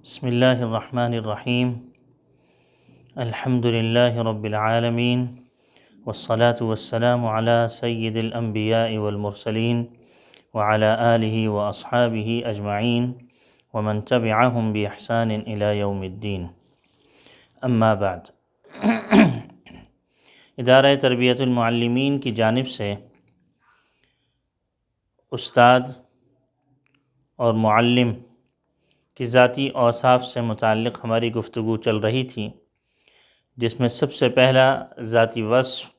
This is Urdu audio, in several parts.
بسم اللہ الرحمن الرحیم الحمد للہ رب العالمین والصلاة والسلام علی سید الانبیاء والمرسلین وعلی آلہ واصحابہ اجمعین ومن تبعہم باحسان الی یوم الدین اما بعد۔ ادارہ تربیت المعلمین کی جانب سے استاد اور معلم کی ذاتی اوصاف سے متعلق ہماری گفتگو چل رہی تھی، جس میں سب سے پہلا ذاتی وصف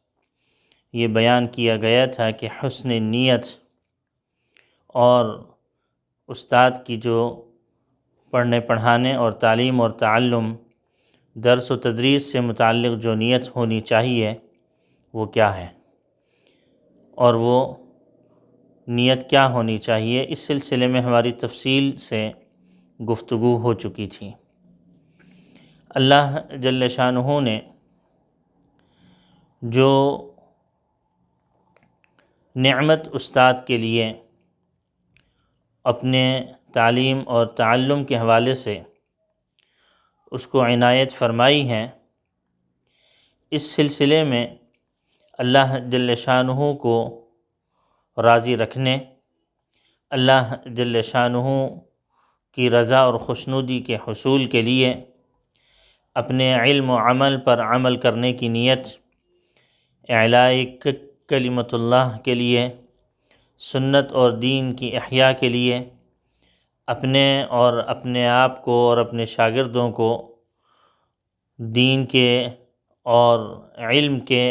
یہ بیان کیا گیا تھا کہ حسن نیت اور استاد کی جو پڑھنے پڑھانے اور تعلیم اور تعلم درس و تدریس سے متعلق جو نیت ہونی چاہیے وہ کیا ہے، اور وہ نیت کیا ہونی چاہیے، اس سلسلے میں ہماری تفصیل سے گفتگو ہو چکی تھی۔ اللہ جل شانہ نے جو نعمت استاد کے لیے اپنے تعلیم اور تعلم کے حوالے سے اس کو عنایت فرمائی ہے، اس سلسلے میں اللہ جل شانہ کو راضی رکھنے، اللہ جل شانہ کی رضا اور خوشنودی کے حصول کے لیے اپنے علم و عمل پر عمل کرنے کی نیت، اعلاء کلمت اللہ کے لیے، سنت اور دین کی احیاء کے لیے اپنے اور اپنے آپ کو اور اپنے شاگردوں کو دین کے اور علم کے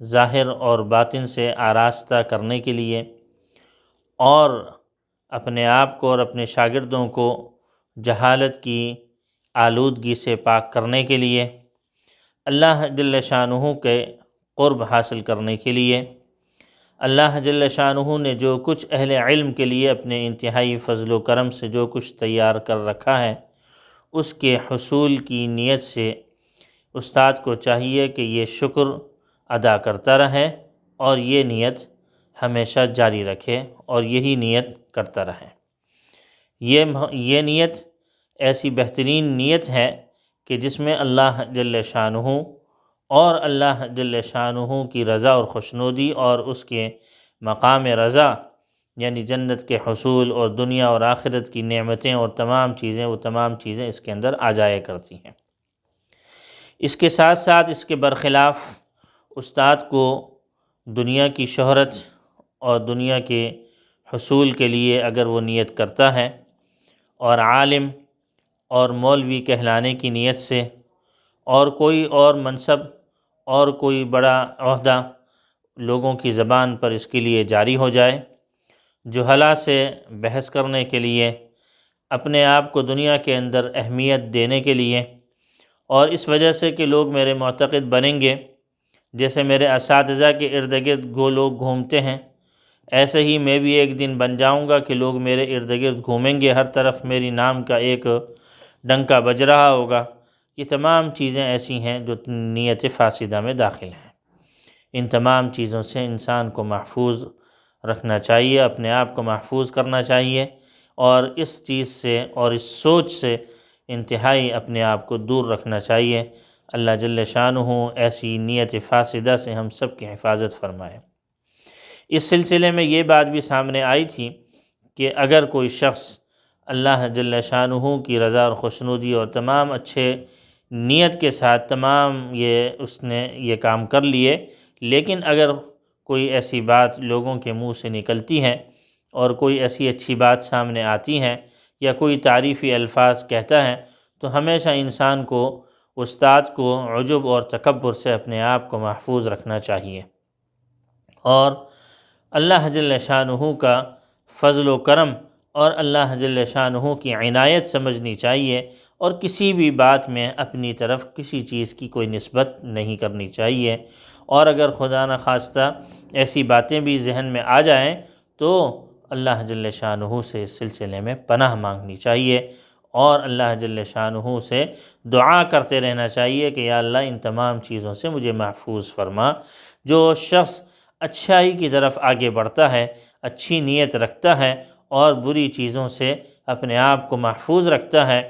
ظاہر اور باطن سے آراستہ کرنے کے لیے، اور اپنے آپ کو اور اپنے شاگردوں کو جہالت کی آلودگی سے پاک کرنے کے لیے، اللہ جل شانہ کے قرب حاصل کرنے کے لیے، اللہ جل شانہ نے جو کچھ اہل علم کے لیے اپنے انتہائی فضل و کرم سے جو کچھ تیار کر رکھا ہے، اس کے حصول کی نیت سے استاد کو چاہیے کہ یہ شکر ادا کرتا رہے اور یہ نیت ہمیشہ جاری رکھے اور یہی نیت کرتا رہے۔ یہ نیت ایسی بہترین نیت ہے کہ جس میں اللہ جل شانہ اور اللہ جل شانہ کی رضا اور خوشنودی اور اس کے مقام رضا یعنی جنت کے حصول اور دنیا اور آخرت کی نعمتیں اور تمام چیزیں اس کے اندر آ جایا کرتی ہیں۔ اس کے ساتھ ساتھ اس کے برخلاف استاد کو دنیا کی شہرت اور دنیا کے حصول کے لیے اگر وہ نیت کرتا ہے اور عالم اور مولوی کہلانے کی نیت سے اور کوئی اور منصب اور کوئی بڑا عہدہ لوگوں کی زبان پر اس کے لیے جاری ہو جائے، جہلا سے بحث کرنے کے لیے، اپنے آپ کو دنیا کے اندر اہمیت دینے کے لیے، اور اس وجہ سے کہ لوگ میرے معتقد بنیں گے، جیسے میرے اساتذہ کے ارد گرد لوگ گھومتے ہیں ایسے ہی میں بھی ایک دن بن جاؤں گا کہ لوگ میرے ارد گرد گھومیں گے، ہر طرف میری نام کا ایک ڈنکا بج رہا ہوگا۔ یہ تمام چیزیں ایسی ہیں جو نیت فاسدہ میں داخل ہیں۔ ان تمام چیزوں سے انسان کو محفوظ رکھنا چاہیے، اپنے آپ کو محفوظ کرنا چاہیے، اور اس چیز سے اور اس سوچ سے انتہائی اپنے آپ کو دور رکھنا چاہیے۔ اللہ جل شانہ ایسی نیت فاسدہ سے ہم سب کی حفاظت فرمائے۔ اس سلسلے میں یہ بات بھی سامنے آئی تھی کہ اگر کوئی شخص اللہ جل شانہ کی رضا اور خوشنودی اور تمام اچھے نیت کے ساتھ تمام اس نے یہ کام کر لیے، لیکن اگر کوئی ایسی بات لوگوں کے منہ سے نکلتی ہے اور کوئی ایسی اچھی بات سامنے آتی ہے یا کوئی تعریفی الفاظ کہتا ہے، تو ہمیشہ انسان کو استاد کو عجب اور تکبر سے اپنے آپ کو محفوظ رکھنا چاہیے، اور اللہ جل شانہ کا فضل و کرم اور اللہ جل شانہ کی عنایت سمجھنی چاہیے، اور کسی بھی بات میں اپنی طرف کسی چیز کی کوئی نسبت نہیں کرنی چاہیے، اور اگر خدا نخواستہ ایسی باتیں بھی ذہن میں آ جائیں تو اللہ جل شانہ سے اس سلسلے میں پناہ مانگنی چاہیے، اور اللہ جل شانہ سے دعا کرتے رہنا چاہیے کہ یا اللہ ان تمام چیزوں سے مجھے محفوظ فرما۔ جو شخص اچھائی کی طرف آگے بڑھتا ہے، اچھی نیت رکھتا ہے اور بری چیزوں سے اپنے آپ کو محفوظ رکھتا ہے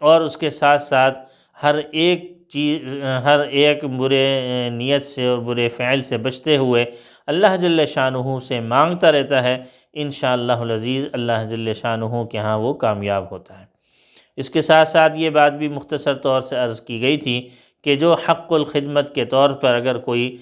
اور اس کے ساتھ ساتھ ہر ایک برے نیت سے اور برے فعل سے بچتے ہوئے اللہ جل شانہ سے مانگتا رہتا ہے، انشاءاللہ العزیز اللہ جل شانہ کے ہاں وہ کامیاب ہوتا ہے۔ اس کے ساتھ ساتھ یہ بات بھی مختصر طور سے عرض کی گئی تھی کہ جو حق الخدمت کے طور پر اگر کوئی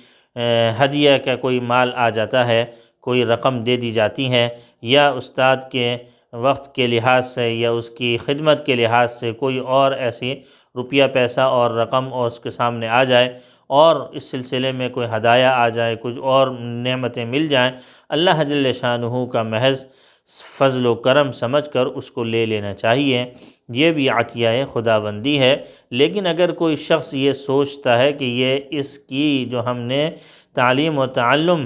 ہدیہ کا کوئی مال آ جاتا ہے، کوئی رقم دے دی جاتی ہے، یا استاد کے وقت کے لحاظ سے یا اس کی خدمت کے لحاظ سے کوئی اور ایسی روپیہ پیسہ اور رقم اور اس کے سامنے آ جائے، اور اس سلسلے میں کوئی ہدایہ آ جائے، کچھ اور نعمتیں مل جائیں، اللہ جل شانہ کا محض فضل و کرم سمجھ کر اس کو لے لینا چاہیے۔ یہ بھی عطیہ خداوندی ہے۔ لیکن اگر کوئی شخص یہ سوچتا ہے کہ یہ اس کی جو ہم نے تعلیم و تعلم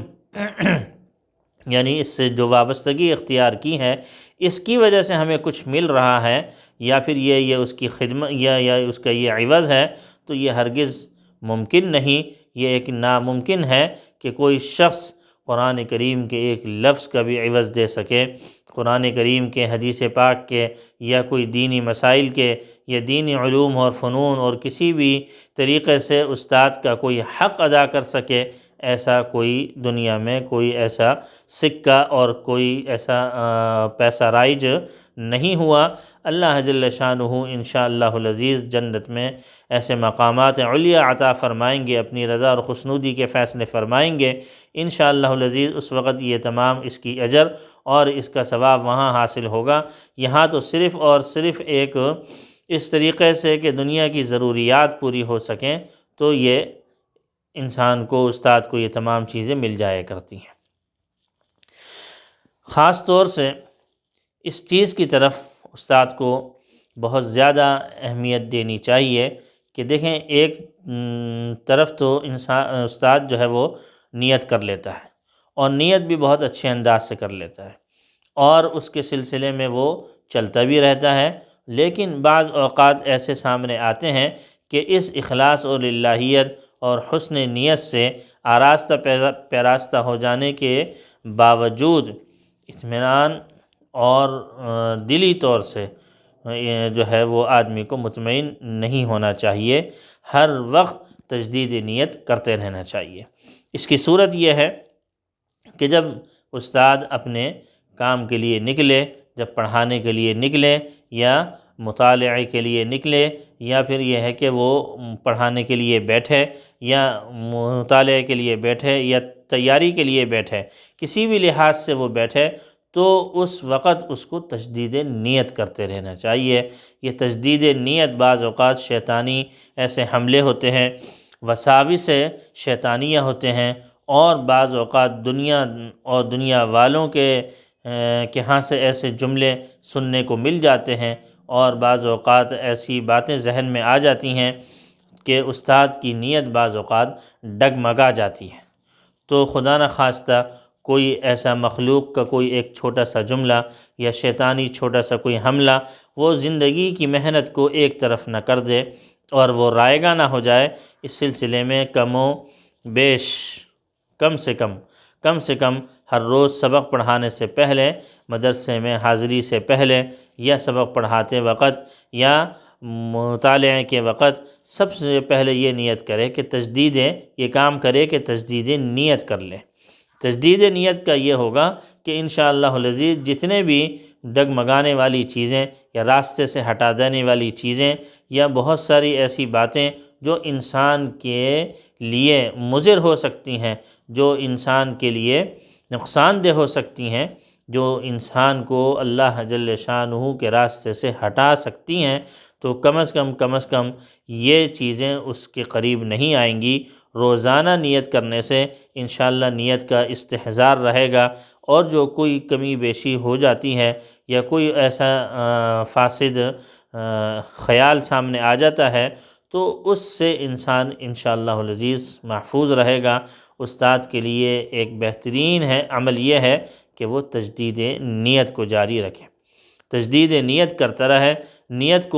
یعنی اس سے جو وابستگی اختیار کی ہے، اس کی وجہ سے ہمیں کچھ مل رہا ہے، یا پھر یہ اس کی خدمت یا اس کا یہ عوض ہے، تو یہ ہرگز ممکن نہیں۔ یہ ایک ناممکن ہے کہ کوئی شخص قرآن کریم کے ایک لفظ کا بھی عوض دے سکے، قرآن کریم کے، حدیث پاک کے، یا کوئی دینی مسائل کے، یا دینی علوم اور فنون اور کسی بھی طریقے سے استاد کا کوئی حق ادا کر سکے۔ ایسا کوئی دنیا میں کوئی ایسا سکہ اور کوئی ایسا پیسہ رائج نہیں ہوا۔ اللہ جل شانہ انشاءاللہ العزیز جنت میں ایسے مقامات علیہ عطا فرمائیں گے، اپنی رضا اور خوشنودی کے فیصلے فرمائیں گے انشاءاللہ العزیز۔ اس وقت یہ تمام اس کی اجر اور اس کا ثواب وہاں حاصل ہوگا۔ یہاں تو صرف اور صرف ایک اس طریقے سے کہ دنیا کی ضروریات پوری ہو سکیں، تو یہ انسان کو، استاد کو یہ تمام چیزیں مل جایا کرتی ہیں۔ خاص طور سے اس چیز کی طرف استاد کو بہت زیادہ اہمیت دینی چاہیے کہ دیکھیں، ایک طرف تو استاد جو ہے وہ نیت کر لیتا ہے، اور نیت بھی بہت اچھے انداز سے کر لیتا ہے، اور اس کے سلسلے میں وہ چلتا بھی رہتا ہے، لیکن بعض اوقات ایسے سامنے آتے ہیں کہ اس اخلاص اور للہیت اور حسن نیت سے آراستہ پیراستہ ہو جانے کے باوجود اطمینان اور دلی طور سے جو ہے وہ آدمی کو مطمئن نہیں ہونا چاہیے، ہر وقت تجدید نیت کرتے رہنا چاہیے۔ اس کی صورت یہ ہے کہ جب استاد اپنے کام کے لیے نکلے، جب پڑھانے کے لیے نکلے یا مطالعے کے لیے نکلے، یا پھر یہ ہے کہ وہ پڑھانے کے لیے بیٹھے یا مطالعے کے لیے بیٹھے یا تیاری کے لیے بیٹھے، کسی بھی لحاظ سے وہ بیٹھے، تو اس وقت اس کو تجدید نیت کرتے رہنا چاہیے۔ یہ تجدید نیت بعض اوقات شیطانی ایسے حملے ہوتے ہیں، وساوس شیطانیہ ہوتے ہیں، اور بعض اوقات دنیا اور دنیا والوں کے ہاں سے ایسے جملے سننے کو مل جاتے ہیں، اور بعض اوقات ایسی باتیں ذہن میں آ جاتی ہیں کہ استاد کی نیت بعض اوقات ڈگمگا جاتی ہے۔ تو خدا نخواستہ کوئی ایسا مخلوق کا کوئی ایک چھوٹا سا جملہ یا شیطانی چھوٹا سا کوئی حملہ وہ زندگی کی محنت کو ایک طرف نہ کر دے اور وہ رائیگاں نہ ہو جائے۔ اس سلسلے میں کم و بیش کم سے کم ہر روز سبق پڑھانے سے پہلے، مدرسے میں حاضری سے پہلے، یا سبق پڑھاتے وقت یا مطالعے کے وقت سب سے پہلے یہ نیت کرے کہ یہ کام کرے کہ تجدید نیت کر لے۔ تجدید نیت کا یہ ہوگا کہ انشاءاللہ العزیز جتنے بھی ڈگمگانے والی چیزیں یا راستے سے ہٹا دینے والی چیزیں یا بہت ساری ایسی باتیں جو انسان کے لیے مضر ہو سکتی ہیں، جو انسان کے لیے نقصان دہ ہو سکتی ہیں، جو انسان کو اللہ جل شانہ کے راستے سے ہٹا سکتی ہیں، تو کم از کم یہ چیزیں اس کے قریب نہیں آئیں گی۔ روزانہ نیت کرنے سے انشاءاللہ نیت کا استحضار رہے گا، اور جو کوئی کمی بیشی ہو جاتی ہے یا کوئی ایسا فاسد خیال سامنے آ جاتا ہے تو اس سے انسان انشاءاللہ العزیز محفوظ رہے گا۔ استاد کے لیے ایک بہترین عمل یہ ہے کہ وہ تجدید نیت کو جاری رکھے، تجدید نیت کرتا رہے، نیت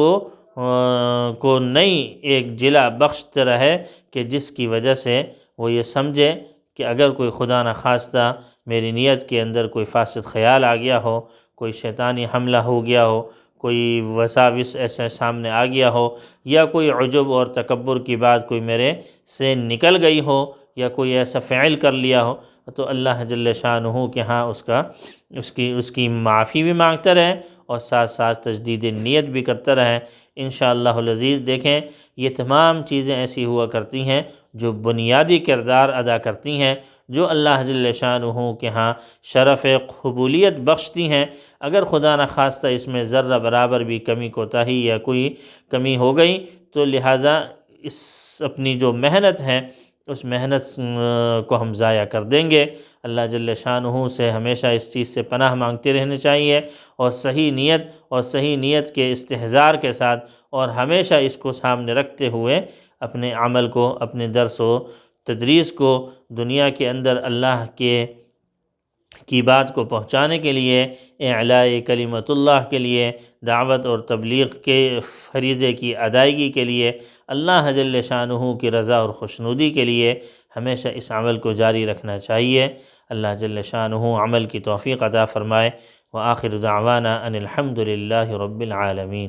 کو نئی ایک جلا بخشتے رہے کہ جس کی وجہ سے وہ یہ سمجھے کہ اگر کوئی خدا نخواستہ میری نیت کے اندر کوئی فاسد خیال آ گیا ہو، کوئی شیطانی حملہ ہو گیا ہو، کوئی وساوس ایسے سامنے آ گیا ہو، یا کوئی عجب اور تکبر کی بات کوئی میرے سے نکل گئی ہو، یا کوئی ایسا فعل کر لیا ہو، تو اللہ جل شانہ کے ہاں اس کی معافی بھی مانگتا رہے اور ساتھ ساتھ تجدید نیت بھی کرتا رہے۔ انشاءاللہ العزیز دیکھیں یہ تمام چیزیں ایسی ہوا کرتی ہیں جو بنیادی کردار ادا کرتی ہیں، جو اللہ جل شانہ کے ہاں شرف قبولیت بخشتی ہیں۔ اگر خدا نخواستہ اس میں ذرہ برابر بھی کمی کوتاہی یا کوئی کمی ہو گئی تو لہٰذا اس اپنی جو محنت ہے اس محنت کو ہم ضائع کر دیں گے۔ اللہ جل شانہ سے ہمیشہ اس چیز سے پناہ مانگتے رہنے چاہیے، اور صحیح نیت کے استحضار کے ساتھ اور ہمیشہ اس کو سامنے رکھتے ہوئے اپنے عمل کو، اپنے درس و تدریس کو دنیا کے اندر اللہ کی بات کو پہنچانے کے لیے، اعلاء کلمت اللہ کے لیے، دعوت اور تبلیغ کے فریضے کی ادائیگی کے لیے، اللہ جل شانہ کی رضا اور خوشنودی کے لیے ہمیشہ اس عمل کو جاری رکھنا چاہیے۔ اللہ جل شانہ عمل کی توفیق عطا فرمائے۔ وآخر دعوانا ان الحمد للہ رب العالمین۔